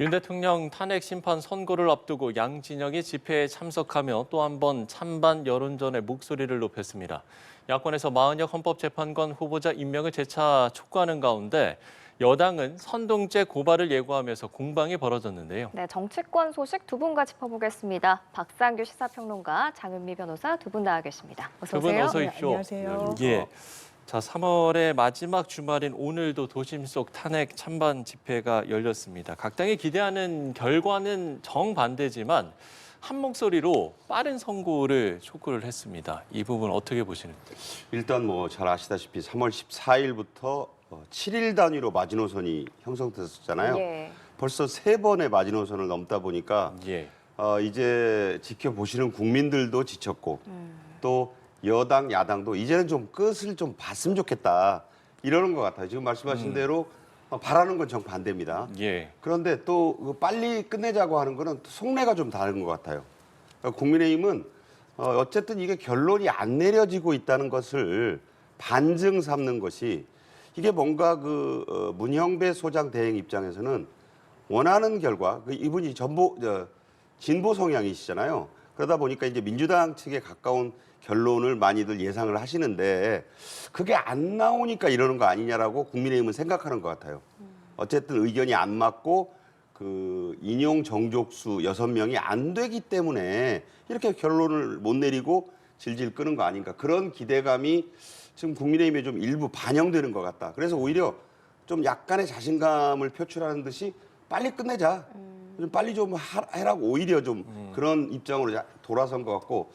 윤 대통령 탄핵 심판 선고를 앞두고 양 진영이 집회에 참석하며 또 한 번 찬반 여론전의 목소리를 높였습니다. 야권에서 마은혁 헌법재판관 후보자 임명을 재차 촉구하는 가운데 여당은 선동죄 고발을 예고하면서 공방이 벌어졌는데요. 네, 정치권 소식 두 분과 짚어보겠습니다. 박상규 시사평론가, 장은미 변호사 두 분 나와 계십니다. 어서 두 분 오세요. 어서 네, 오십시오. 안녕하세요. 예. 자, 3월의 마지막 주말인 오늘도 도심 속 탄핵 찬반 집회가 열렸습니다. 각 당이 기대하는 결과는 정반대지만 한 목소리로 빠른 선고를 촉구를 했습니다. 이 부분 어떻게 보시는지? 일단 뭐 잘 아시다시피 3월 14일부터 7일 단위로 마지노선이 형성됐었잖아요. 예. 벌써 3번의 마지노선을 넘다 보니까 예. 이제 지켜보시는 국민들도 지쳤고 또 여당, 야당도 이제는 좀 끝을 좀 봤으면 좋겠다 이러는 것 같아요. 지금 말씀하신 대로 바라는 건 정반대입니다. 예. 그런데 또 빨리 끝내자고 하는 거는 또 속내가 좀 다른 것 같아요. 그러니까 국민의힘은 어쨌든 이게 결론이 안 내려지고 있다는 것을 반증 삼는 것이 이게 뭔가 문형배 소장 대행 입장에서는 원하는 결과, 이분이 진보 성향이시잖아요. 그러다 보니까 이제 민주당 측에 가까운 결론을 많이들 예상을 하시는데 그게 안 나오니까 이러는 거 아니냐라고 국민의힘은 생각하는 것 같아요. 어쨌든 의견이 안 맞고 인용 정족수 6명이 안 되기 때문에 이렇게 결론을 못 내리고 질질 끄는 거 아닌가. 그런 기대감이 지금 국민의힘에 좀 일부 반영되는 것 같다. 그래서 오히려 좀 약간의 자신감을 표출하는 듯이 빨리 끝내자. 좀 빨리 좀 해라고 오히려 좀 그런 입장으로 돌아선 것 같고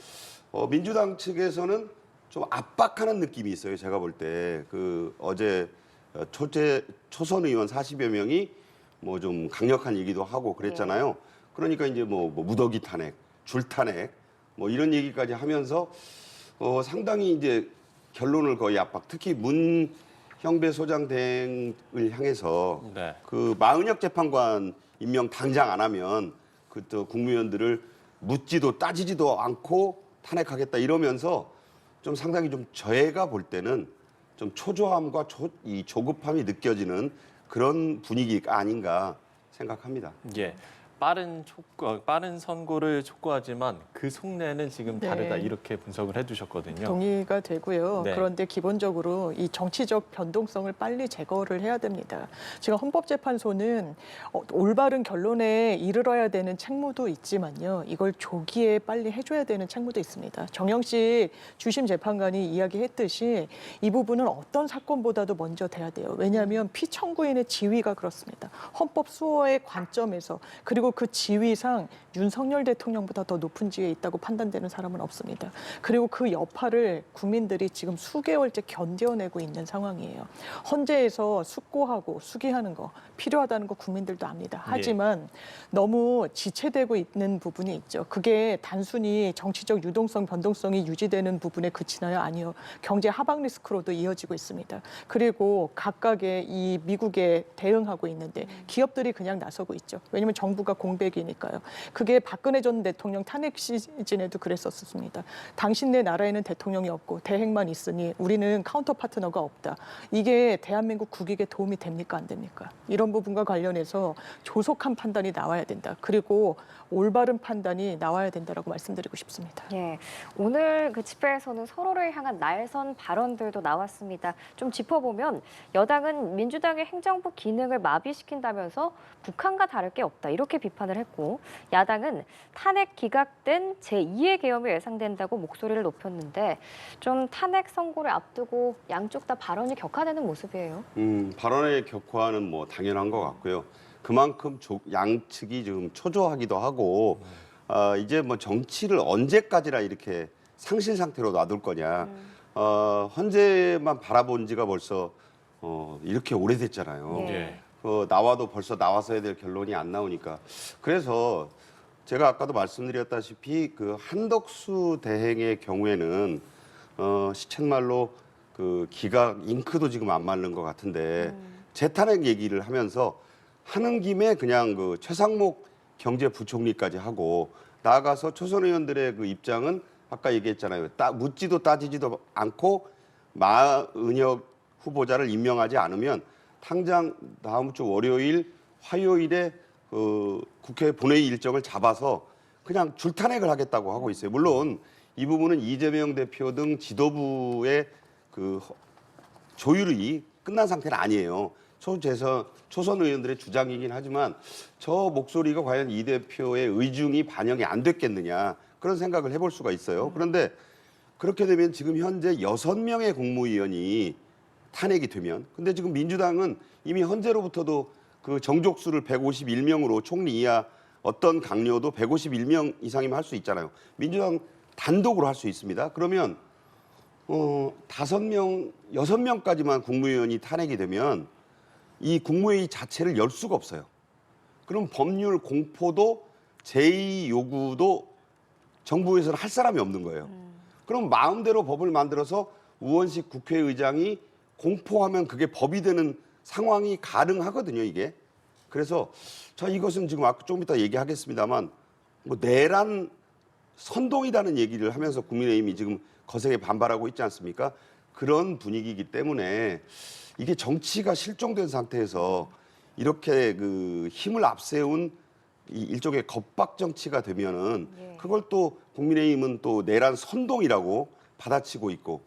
민주당 측에서는 좀 압박하는 느낌이 있어요. 제가 볼 때 어제 초선 의원 40여 명이 뭐 좀 강력한 얘기도 하고 그랬잖아요. 그러니까 이제 뭐 무더기 탄핵, 줄 탄핵 뭐 이런 얘기까지 하면서 상당히 이제 결론을 거의 압박. 특히 문형배 소장 대행을 향해서 네. 마은혁 재판관 임명 당장 안 하면 또 국무위원들을 묻지도 따지지도 않고 탄핵하겠다 이러면서 좀 상당히 좀 저희가 볼 때는 좀 초조함과 조급함이 느껴지는 그런 분위기가 아닌가 생각합니다. 예. 빠른 선고를 촉구하지만 그 속내는 지금 다르다 네. 이렇게 분석을 해주셨거든요. 동의가 되고요. 네. 그런데 기본적으로 이 정치적 변동성을 빨리 제거를 해야 됩니다. 지금 헌법재판소는 올바른 결론에 이르러야 되는 책무도 있지만요. 이걸 조기에 빨리 해줘야 되는 책무도 있습니다. 정영식 주심 재판관이 이야기했듯이 이 부분은 어떤 사건보다도 먼저 돼야 돼요. 왜냐하면 피청구인의 지위가 그렇습니다. 헌법 수호의 관점에서 그리고 그 지위상 윤석열 대통령보다 더 높은 지위에 있다고 판단되는 사람은 없습니다. 그리고 그 여파를 국민들이 지금 수개월째 견뎌내고 있는 상황이에요. 헌재에서 숙고하고 수기하는 거 필요하다는 거 국민들도 압니다. 하지만 너무 지체되고 있는 부분이 있죠. 그게 단순히 정치적 유동성, 변동성이 유지되는 부분에 그치나요? 아니요. 경제 하방 리스크로도 이어지고 있습니다. 그리고 각각의 이 미국에 대응하고 있는데 기업들이 그냥 나서고 있죠. 왜냐하면 정부가 공백이니까요. 그게 박근혜 전 대통령 탄핵 시즌에도 그랬었습니다. 당신네 나라에는 대통령이 없고 대행만 있으니 우리는 카운터 파트너가 없다. 이게 대한민국 국익에 도움이 됩니까? 안 됩니까? 이런 부분과 관련해서 조속한 판단이 나와야 된다. 그리고 올바른 판단이 나와야 된다라고 말씀드리고 싶습니다. 예, 오늘 그 집회에서는 서로를 향한 날선 발언들도 나왔습니다. 좀 짚어보면 여당은 민주당의 행정부 기능을 마비시킨다면서 북한과 다를 게 없다 이렇게 비판을 했고 야당은 탄핵 기각된 제2의 계엄이 예상된다고 목소리를 높였는데 좀 탄핵 선고를 앞두고 양쪽 다 발언이 격화되는 모습이에요. 발언의 격화는 뭐 당연한 것 같고요. 그만큼 양측이 지금 초조하기도 하고 이제 뭐 정치를 언제까지나 이렇게 상실 상태로 놔둘 거냐. 헌재만 바라본 지가 벌써 이렇게 오래됐잖아요. 예. 나와도 벌써 나왔어야 될 결론이 안 나오니까. 그래서 제가 아까도 말씀드렸다시피 한덕수 대행의 경우에는 시쳇말로 기각 잉크도 지금 안 마른 것 같은데 재탄핵 얘기를 하면서 하는 김에 그냥 최상목 경제부총리까지 하고 나아가서 초선 의원들의 입장은 아까 얘기했잖아요. 묻지도 따지지도 않고 마은혁 후보자를 임명하지 않으면 당장 다음 주 월요일, 화요일에 국회 본회의 일정을 잡아서 그냥 줄탄핵을 하겠다고 하고 있어요. 물론 이 부분은 이재명 대표 등 지도부의 그 조율이 끝난 상태는 아니에요. 초선 의원들의 주장이긴 하지만 저 목소리가 과연 이 대표의 의중이 반영이 안 됐겠느냐 그런 생각을 해볼 수가 있어요. 그런데 그렇게 되면 지금 현재 6명의 국무위원이 탄핵이 되면 근데 지금 민주당은 이미 헌재로부터도 그 정족수를 151명으로 총리 이하 어떤 강요도 151명 이상이면 할 수 있잖아요. 민주당 단독으로 할 수 있습니다. 그러면 5명, 6명까지만 국무위원이 탄핵이 되면 이 국무회의 자체를 열 수가 없어요. 그럼 법률 공포도 제의 요구도 정부에서는 할 사람이 없는 거예요. 그럼 마음대로 법을 만들어서 우원식 국회의장이 공포하면 그게 법이 되는 상황이 가능하거든요, 이게. 그래서 저 이것은 지금 아까 조금 이따 얘기하겠습니다만 뭐 내란 선동이라는 얘기를 하면서 국민의힘이 지금 거세게 반발하고 있지 않습니까? 그런 분위기이기 때문에 이게 정치가 실종된 상태에서 이렇게 그 힘을 앞세운 이 일종의 겁박 정치가 되면은 그걸 또 국민의힘은 또 내란 선동이라고 받아치고 있고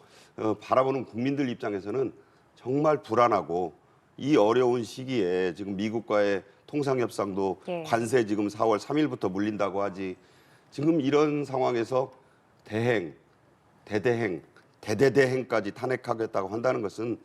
바라보는 국민들 입장에서는 정말 불안하고 이 어려운 시기에 지금 미국과의 통상협상도 관세 지금 4월 3일부터 물린다고 하지 지금 이런 상황에서 대행, 대대행, 대대대행까지 탄핵하겠다고 한다는 것은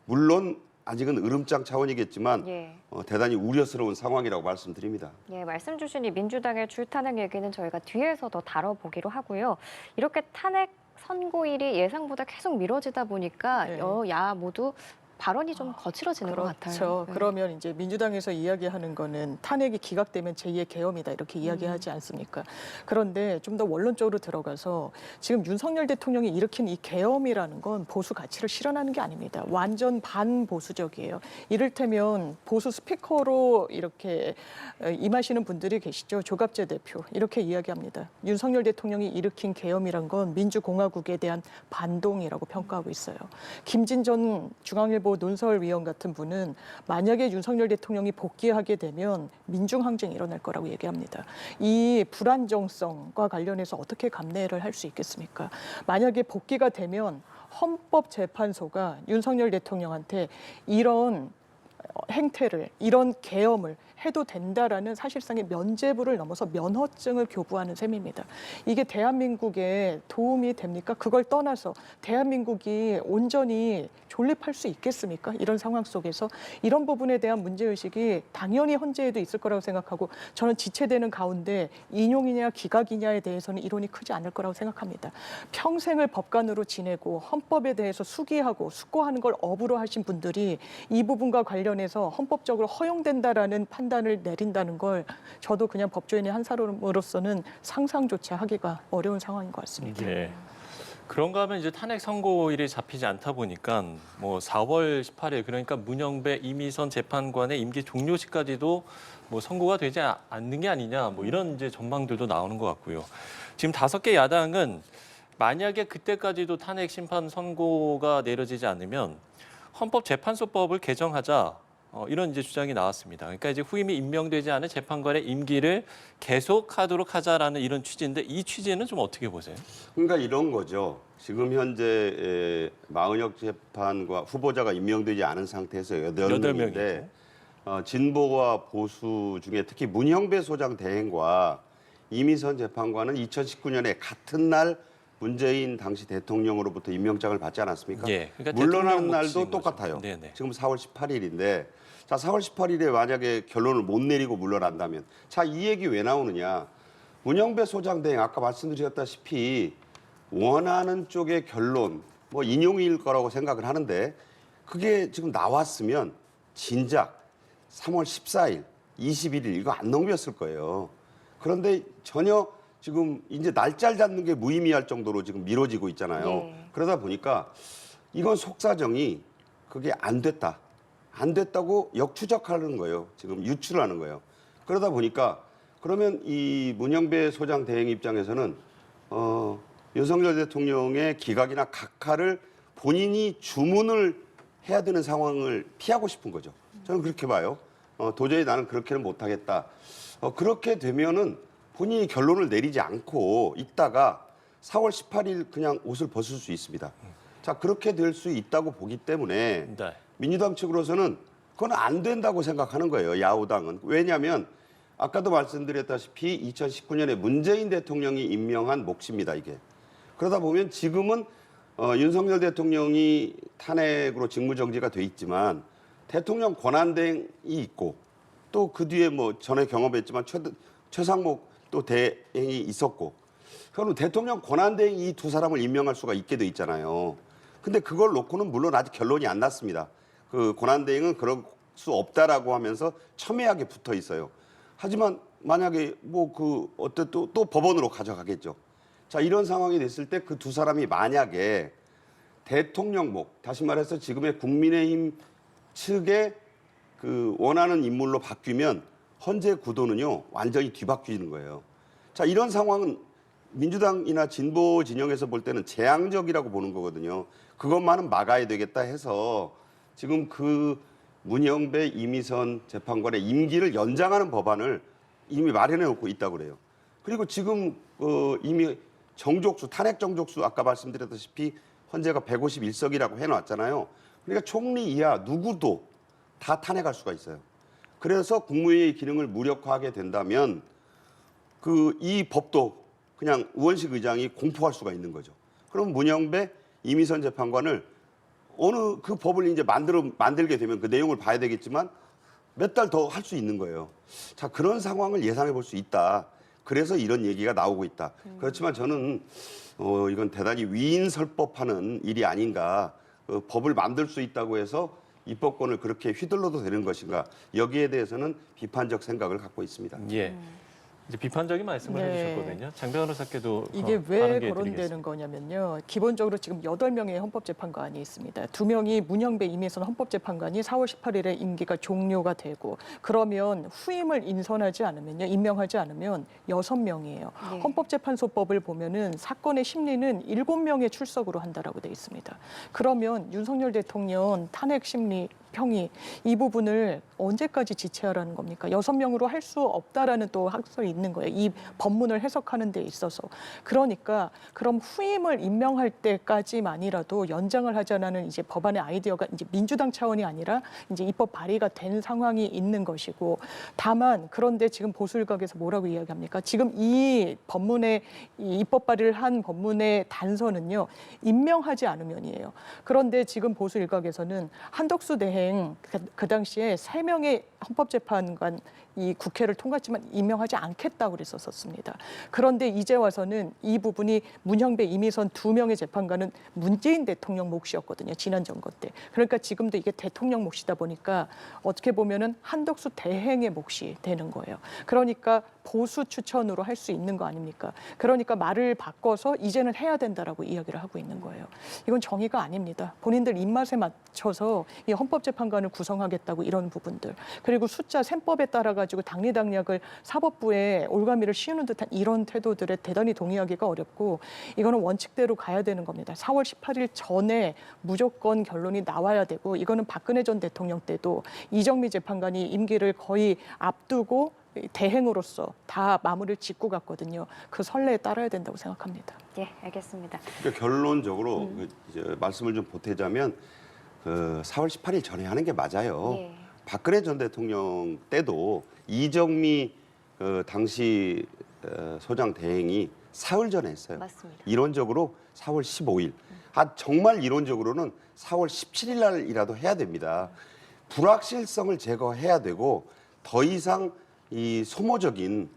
물론 아직은 으름장 차원이겠지만 대단히 우려스러운 상황이라고 말씀드립니다. 예, 말씀 주신 이 민주당의 줄탄핵 얘기는 저희가 뒤에서 더 다뤄보기로 하고요. 이렇게 탄핵 선고일이 예상보다 계속 미뤄지다 보니까 여야 모두 발언이 좀 거칠어지는 것 같아요. 그렇죠. 그러면 이제 민주당에서 이야기하는 거는 탄핵이 기각되면 제2의 계엄이다 이렇게 이야기하지 않습니까? 그런데 좀 더 원론적으로 들어가서 지금 윤석열 대통령이 일으킨 이 계엄이라는 건 보수 가치를 실현하는 게 아닙니다. 완전 반보수적이에요. 이를테면 보수 스피커로 이렇게 임하시는 분들이 계시죠. 조갑재 대표 이렇게 이야기합니다. 윤석열 대통령이 일으킨 계엄이란 건 민주공화국에 대한 반동이라고 평가하고 있어요. 김진 전 중앙일보 논설위원 같은 분은 만약에 윤석열 대통령이 복귀하게 되면 민중항쟁이 일어날 거라고 얘기합니다. 이 불안정성과 관련해서 어떻게 감내를 할 수 있겠습니까? 만약에 복귀가 되면 헌법재판소가 윤석열 대통령한테 이런 행태를, 이런 계엄을 해도 된다라는 사실상의 면죄부를 넘어서 면허증을 교부하는 셈입니다. 이게 대한민국에 도움이 됩니까? 그걸 떠나서 대한민국이 온전히 존립할 수 있겠습니까? 이런 상황 속에서 이런 부분에 대한 문제의식이 당연히 헌재에도 있을 거라고 생각하고 저는 지체되는 가운데 인용이냐 기각이냐에 대해서는 이론이 크지 않을 거라고 생각합니다. 평생을 법관으로 지내고 헌법에 대해서 숙의하고 숙고하는 걸 업으로 하신 분들이 이 부분과 관련해서 헌법적으로 허용된다라는 판단을 내린다는 걸 저도 그냥 법조인의 한 사람으로서는 상상조차 하기가 어려운 상황인 것 같습니다. 네. 그런가 하면 이제 탄핵 선고일이 잡히지 않다 보니까 뭐 4월 18일 그러니까 문영배 이미선 재판관의 임기 종료시까지도 뭐 선고가 되지 않는 게 아니냐 뭐 이런 이제 전망들도 나오는 것 같고요. 지금 5개 야당은 만약에 그때까지도 탄핵 심판 선고가 내려지지 않으면 헌법재판소법을 개정하자. 이런 이제 주장이 나왔습니다. 그러니까 이제 후임이 임명되지 않은 재판관의 임기를 계속하도록 하자라는 이런 취지인데 이 취지는 좀 어떻게 보세요? 그러니까 이런 거죠. 지금 현재 마은혁 재판과 후보자가 임명되지 않은 상태에서 8명인데 진보와 보수 중에 특히 문형배 소장 대행과 이미선 재판관은 2019년에 같은 날 문재인 당시 대통령으로부터 임명장을 받지 않았습니까? 예, 그러니까 물러나는 날도 몫인 똑같아요. 거죠. 네네. 지금 4월 18일인데 자 4월 18일에 만약에 결론을 못 내리고 물러난다면 자 이 얘기 왜 나오느냐. 문영배 소장 대행 아까 말씀드렸다시피 원하는 쪽의 결론 뭐 인용일 거라고 생각을 하는데 그게 지금 나왔으면 진작 3월 14일, 21일 이거 안 넘겼을 거예요. 그런데 전혀 지금 이제 날짜를 잡는 게 무의미할 정도로 지금 미뤄지고 있잖아요. 그러다 보니까 이건 속사정이 그게 안 됐다. 안 됐다고 역추적하는 거예요. 지금 유출하는 거예요. 그러다 보니까 그러면 이 문영배 소장 대행 입장에서는 윤석열 대통령의 기각이나 각하를 본인이 주문을 해야 되는 상황을 피하고 싶은 거죠. 저는 그렇게 봐요. 도저히 나는 그렇게는 못하겠다. 그렇게 되면은 본인이 결론을 내리지 않고 있다가 4월 18일 그냥 옷을 벗을 수 있습니다. 자, 그렇게 될 수 있다고 보기 때문에 네. 민주당 측으로서는 그건 안 된다고 생각하는 거예요. 야후당은. 왜냐하면 아까도 말씀드렸다시피 2019년에 문재인 대통령이 임명한 몫입니다. 이게. 그러다 보면 지금은 윤석열 대통령이 탄핵으로 직무정지가 돼 있지만 대통령 권한대행이 있고 또 그 뒤에 뭐 전에 경험했지만 최상목 또 대행이 있었고 그럼 대통령 권한대행 이 두 사람을 임명할 수가 있게 돼 있잖아요. 근데 그걸 놓고는 물론 아직 결론이 안 났습니다. 그 권한대행은 그럴 수 없다라고 하면서 첨예하게 붙어 있어요. 하지만 만약에 뭐 그 어쨌든 또 법원으로 가져가겠죠. 자, 이런 상황이 됐을 때 그 두 사람이 만약에 대통령목, 다시 말해서 지금의 국민의힘 측의 그 원하는 인물로 바뀌면 헌재 구도는요 완전히 뒤바뀌는 거예요. 자, 이런 상황은 민주당이나 진보 진영에서 볼 때는 재앙적이라고 보는 거거든요. 그것만은 막아야 되겠다 해서 지금 그 문영배 이미선 재판관의 임기를 연장하는 법안을 이미 마련해 놓고 있다고 그래요. 그리고 지금 이미 정족수, 탄핵 정족수 아까 말씀드렸다시피 헌재가 151석이라고 해놨잖아요. 그러니까 총리 이하 누구도 다 탄핵할 수가 있어요. 그래서 국무회의 기능을 무력화하게 된다면 이 법도 그냥 우원식 의장이 공포할 수가 있는 거죠. 그럼 문영배, 이미선 재판관을 어느 그 법을 이제 만들게 되면 그 내용을 봐야 되겠지만 몇 달 더 할 수 있는 거예요. 자, 그런 상황을 예상해 볼 수 있다. 그래서 이런 얘기가 나오고 있다. 그렇지만 저는 이건 대단히 위인설법하는 일이 아닌가. 법을 만들 수 있다고 해서 입법권을 그렇게 휘둘러도 되는 것인가. 여기에 대해서는 비판적 생각을 갖고 있습니다. 예. 이제 비판적인 말씀을 네. 해주셨거든요. 장 변호사께도 이게 하는 왜 게 거론되는 드리겠습니다. 거냐면요. 기본적으로 지금 8명의 헌법재판관이 있습니다. 2명이 문영배, 이미선 헌법재판관이 4월 18일에 임기가 종료가 되고 그러면 후임을 인선하지 않으면요. 임명하지 않으면 6명이에요. 네. 헌법재판소법을 보면은 사건의 심리는 7명의 출석으로 한다라고 돼 있습니다. 그러면 윤석열 대통령 탄핵 심리 평의 이 부분을 언제까지 지체하라는 겁니까? 6명으로 할 수 없다라는 또 학설이 있는 거예요. 이 법문을 해석하는 데 있어서. 그러니까 그럼 후임을 임명할 때까지만이라도 연장을 하자는 이제 법안의 아이디어가 이제 민주당 차원이 아니라 이제 입법 발의가 된 상황이 있는 것이고 다만 그런데 지금 보수 일각에서 뭐라고 이야기합니까? 지금 이 법문의 이 입법 발의를 한 법문의 단서는요. 임명하지 않으면이에요. 그런데 지금 보수 일각에서는 한덕수 대행 그 당시에 3명의 헌법재판관 이 국회를 통과했지만 임명하지 않겠다고 그랬었습니다. 그런데 이제 와서는 이 부분이 문형배, 이미선 2명의 재판관은 문재인 대통령 몫이었거든요. 지난 정권 때. 그러니까 지금도 이게 대통령 몫이다 보니까 어떻게 보면은 한덕수 대행의 몫이 되는 거예요. 그러니까 보수 추천으로 할 수 있는 거 아닙니까? 그러니까 말을 바꿔서 이제는 해야 된다라고 이야기를 하고 있는 거예요. 이건 정의가 아닙니다. 본인들 입맛에 맞춰서 이 헌법재판관을 구성하겠다고 이런 부분들. 그리고 숫자 셈법에 따라 가지고 당리당략을 사법부에 올가미를 씌우는 듯한 이런 태도들에 대단히 동의하기가 어렵고 이거는 원칙대로 가야 되는 겁니다. 4월 18일 전에 무조건 결론이 나와야 되고 이거는 박근혜 전 대통령 때도 이정미 재판관이 임기를 거의 앞두고 대행으로서 다 마무리를 짓고 갔거든요. 그 선례에 따라야 된다고 생각합니다. 예, 알겠습니다. 그러니까 결론적으로 이제 말씀을 좀 보태자면 4월 18일 전에 하는 게 맞아요. 예. 박근혜 전 대통령 때도 이정미 당시 소장 대행이 사흘 전에 했어요. 맞습니다. 이론적으로 4월 15일. 정말 이론적으로는 4월 17일 날이라도 해야 됩니다. 불확실성을 제거해야 되고 더 이상 이 소모적인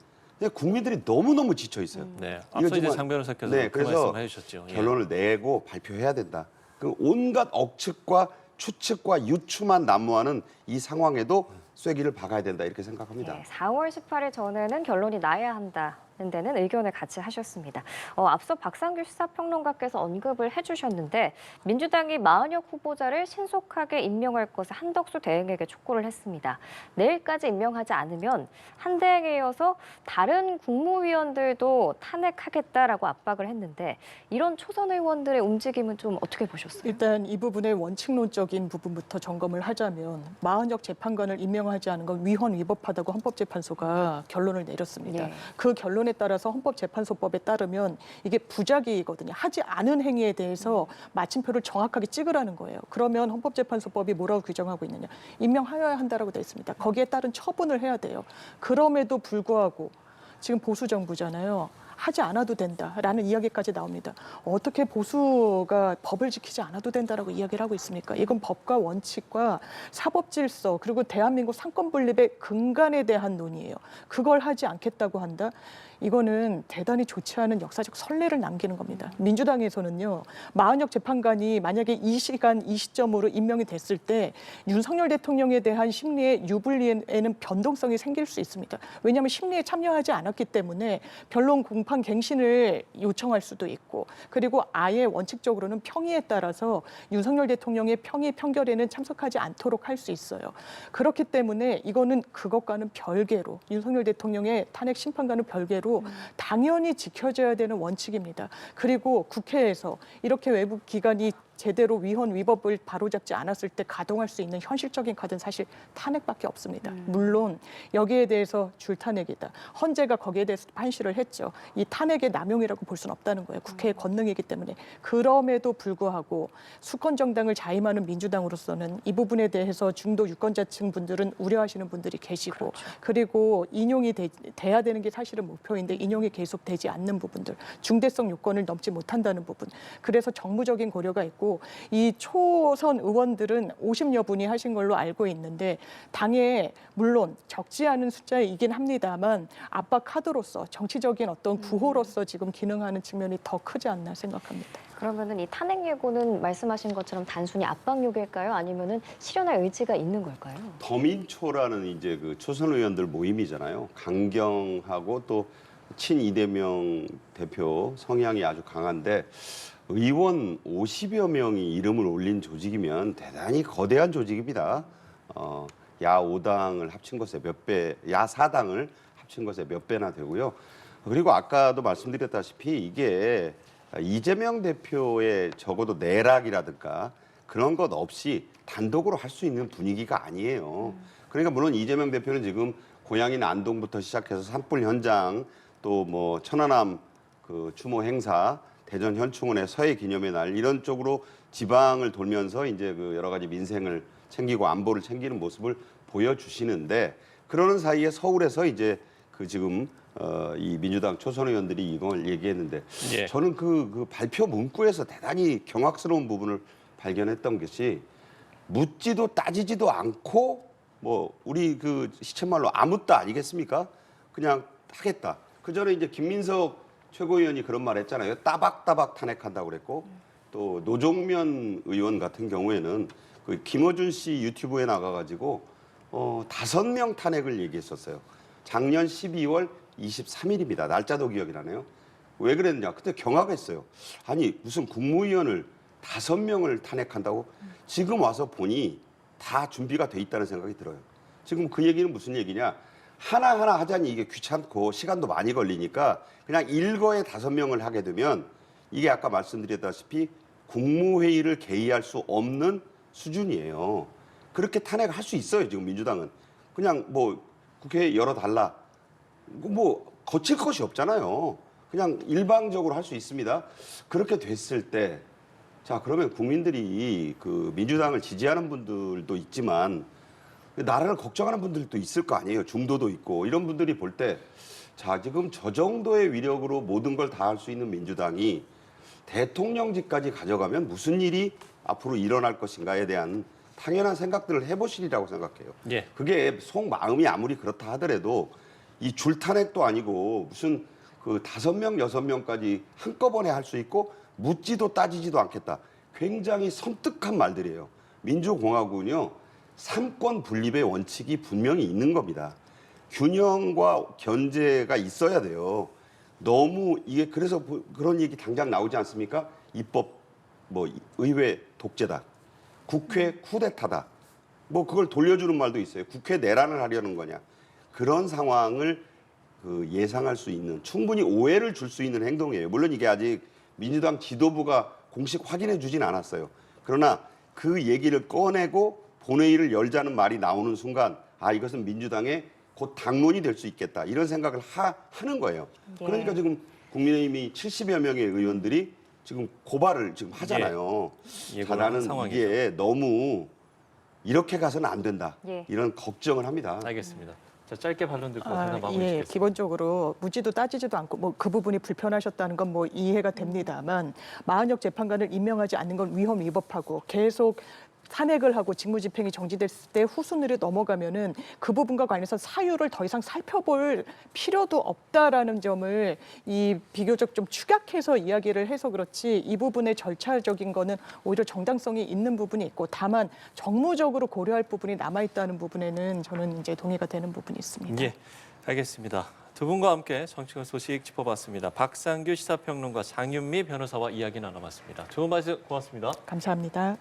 국민들이 너무너무 지쳐 있어요. 네. 이거 앞서 이제 정말- 장 변호사께서 네, 그 그래서 말씀을 해주셨죠. 예. 결론을 내고 발표해야 된다. 그 온갖 억측과 추측과 유추만 난무하는 이 상황에도 쐐기를 박아야 된다 이렇게 생각합니다. 네, 4월 18일 전에는 결론이 나야 한다. 데는 의견을 같이 하셨습니다. 앞서 박상규 시사평론가께서 언급을 해주셨는데 민주당이 마은혁 후보자를 신속하게 임명할 것을 한덕수 대행에게 촉구를 했습니다. 내일까지 임명하지 않으면 한 대행에 이어서 다른 국무위원들도 탄핵하겠다라고 압박을 했는데 이런 초선 의원들의 움직임은 좀 어떻게 보셨어요? 일단 이 부분의 원칙론적인 부분부터 점검을 하자면 마은혁 재판관을 임명하지 않은 건 위헌 위법하다고 헌법재판소가 결론을 내렸습니다. 예. 그 결론에 따라서 헌법재판소법에 따르면 이게 부작위거든요. 하지 않은 행위에 대해서 마침표를 정확하게 찍으라는 거예요. 그러면 헌법재판소법이 뭐라고 규정하고 있느냐. 임명하여야 한다라고 되어 있습니다. 거기에 따른 처분을 해야 돼요. 그럼에도 불구하고 지금 보수 정부잖아요. 하지 않아도 된다라는 이야기까지 나옵니다. 어떻게 보수가 법을 지키지 않아도 된다라고 이야기를 하고 있습니까? 이건 법과 원칙과 사법 질서 그리고 대한민국 상권 분립의 근간에 대한 논의예요. 그걸 하지 않겠다고 한다? 이거는 대단히 좋지 않은 역사적 선례를 남기는 겁니다. 민주당에서는요. 마은혁 재판관이 만약에 이 시간 이 시점으로 임명이 됐을 때 윤석열 대통령에 대한 심리의 유불리에는 변동성이 생길 수 있습니다. 왜냐하면 심리에 참여하지 않았기 때문에 변론 공판 갱신을 요청할 수도 있고 그리고 아예 원칙적으로는 평의에 따라서 윤석열 대통령의 평의 평결에는 참석하지 않도록 할 수 있어요. 그렇기 때문에 이거는 그것과는 별개로 윤석열 대통령의 탄핵 심판과는 별개로 당연히 지켜져야 되는 원칙입니다. 그리고 국회에서 이렇게 외부 기관이 제대로 위헌 위법을 바로잡지 않았을 때 가동할 수 있는 현실적인 카드는 사실 탄핵밖에 없습니다. 물론 여기에 대해서 줄탄핵이다. 헌재가 거기에 대해서 판시를 했죠. 이 탄핵의 남용이라고 볼 수는 없다는 거예요. 국회의 권능이기 때문에. 그럼에도 불구하고 수권 정당을 자임하는 민주당으로서는 이 부분에 대해서 중도 유권자층 분들은 우려하시는 분들이 계시고 그리고 인용이 돼야 되는 게 사실은 목표인데 인용이 계속 되지 않는 부분들, 중대성 요건을 넘지 못한다는 부분. 그래서 정무적인 고려가 있고 이 초선 의원들은 50여 분이 하신 걸로 알고 있는데 당에 물론 적지 않은 숫자이긴 합니다만 압박 카드로서 정치적인 어떤 구호로서 지금 기능하는 측면이 더 크지 않나 생각합니다. 그러면은 이 탄핵 예고는 말씀하신 것처럼 단순히 압박 요구일까요? 아니면은 실현할 의지가 있는 걸까요? 더민초라는 이제 그 초선 의원들 모임이잖아요. 강경하고 또 친 이재명 대표 성향이 아주 강한데 의원 50여 명이 이름을 올린 조직이면 대단히 거대한 조직입니다. 야 5당을 합친 것에 몇 배, 야 4당을 합친 것에 몇 배나 되고요. 그리고 아까도 말씀드렸다시피 이게 이재명 대표의 적어도 내락이라든가 그런 것 없이 단독으로 할 수 있는 분위기가 아니에요. 그러니까 물론 이재명 대표는 지금 고향인 안동부터 시작해서 산불 현장 또 뭐 천안함 그 추모 행사 대전 현충원의 서해 기념의 날 이런 쪽으로 지방을 돌면서 이제 그 여러 가지 민생을 챙기고 안보를 챙기는 모습을 보여주시는데 그러는 사이에 서울에서 이제 그 지금 이 민주당 초선 의원들이 이걸 얘기했는데 예. 저는 그 발표 문구에서 대단히 경악스러운 부분을 발견했던 것이 묻지도 따지지도 않고 뭐 우리 그 시쳇말로 아무따 아니겠습니까? 그냥 하겠다. 그 전에 이제 김민석 최고위원이 그런 말 했잖아요. 따박따박 탄핵한다고 그랬고 또 노종면 의원 같은 경우에는 그 김어준 씨 유튜브에 나가가지고 5명 탄핵을 얘기했었어요. 작년 12월 23일입니다. 날짜도 기억이 나네요. 왜 그랬냐? 그때 경악했어요. 아니 무슨 국무위원을 5명을 탄핵한다고? 지금 와서 보니 다 준비가 돼 있다는 생각이 들어요. 지금 그 얘기는 무슨 얘기냐? 하나하나 하자니 이게 귀찮고 시간도 많이 걸리니까 그냥 일거에 5명을 하게 되면 이게 아까 말씀드렸다시피 국무회의를 개의할 수 없는 수준이에요. 그렇게 탄핵할 수 있어요. 지금 민주당은. 그냥 뭐 국회 열어달라. 뭐 거칠 것이 없잖아요. 그냥 일방적으로 할 수 있습니다. 그렇게 됐을 때 자 그러면 국민들이 그 민주당을 지지하는 분들도 있지만 나라를 걱정하는 분들도 있을 거 아니에요. 중도도 있고 이런 분들이 볼 때 자 지금 저 정도의 위력으로 모든 걸 다 할 수 있는 민주당이 대통령직까지 가져가면 무슨 일이 앞으로 일어날 것인가에 대한 당연한 생각들을 해보시리라고 생각해요. 예. 그게 속마음이 아무리 그렇다 하더라도 이 줄탄핵도 아니고 무슨 그 5명, 6명까지 한꺼번에 할 수 있고 묻지도 따지지도 않겠다. 굉장히 섬뜩한 말들이에요. 민주공화국은요. 삼권 분립의 원칙이 분명히 있는 겁니다. 균형과 견제가 있어야 돼요. 너무 이게 그래서 그런 얘기 당장 나오지 않습니까? 입법 뭐 의회 독재다. 국회 쿠데타다. 뭐 그걸 돌려주는 말도 있어요. 국회 내란을 하려는 거냐. 그런 상황을 예상할 수 있는 충분히 오해를 줄 수 있는 행동이에요. 물론 이게 아직 민주당 지도부가 공식 확인해 주진 않았어요. 그러나 그 얘기를 꺼내고 본회의를 열자는 말이 나오는 순간 아 이것은 민주당의 곧 당론이 될 수 있겠다. 이런 생각을 하는 거예요. 예. 그러니까 지금 국민의힘이 70여 명의 의원들이 지금 고발을 지금 하잖아요. 자, 예고를 한 나는 상황이죠. 이게 너무 이렇게 가서는 안 된다. 예. 이런 걱정을 합니다. 알겠습니다. 자, 짧게 반론 듣고 하나 마무리 예, 짓겠습니다. 기본적으로 묻지도 따지지도 않고 뭐 그 부분이 불편하셨다는 건 뭐 이해가 됩니다만 마은혁 재판관을 임명하지 않는 건 위헌 위법하고 계속 탄핵을 하고 직무집행이 정지됐을 때 후순위로 넘어가면은 그 부분과 관련해서 사유를 더 이상 살펴볼 필요도 없다라는 점을 이 비교적 좀 축약해서 이야기를 해서 그렇지 이 부분의 절차적인 거는 오히려 정당성이 있는 부분이 있고 다만 정무적으로 고려할 부분이 남아 있다는 부분에는 저는 이제 동의가 되는 부분이 있습니다. 예, 알겠습니다. 두 분과 함께 정치권 소식 짚어봤습니다. 박상규 시사평론가 장윤미 변호사와 이야기 나눠봤습니다. 좋은 말씀 고맙습니다. 감사합니다.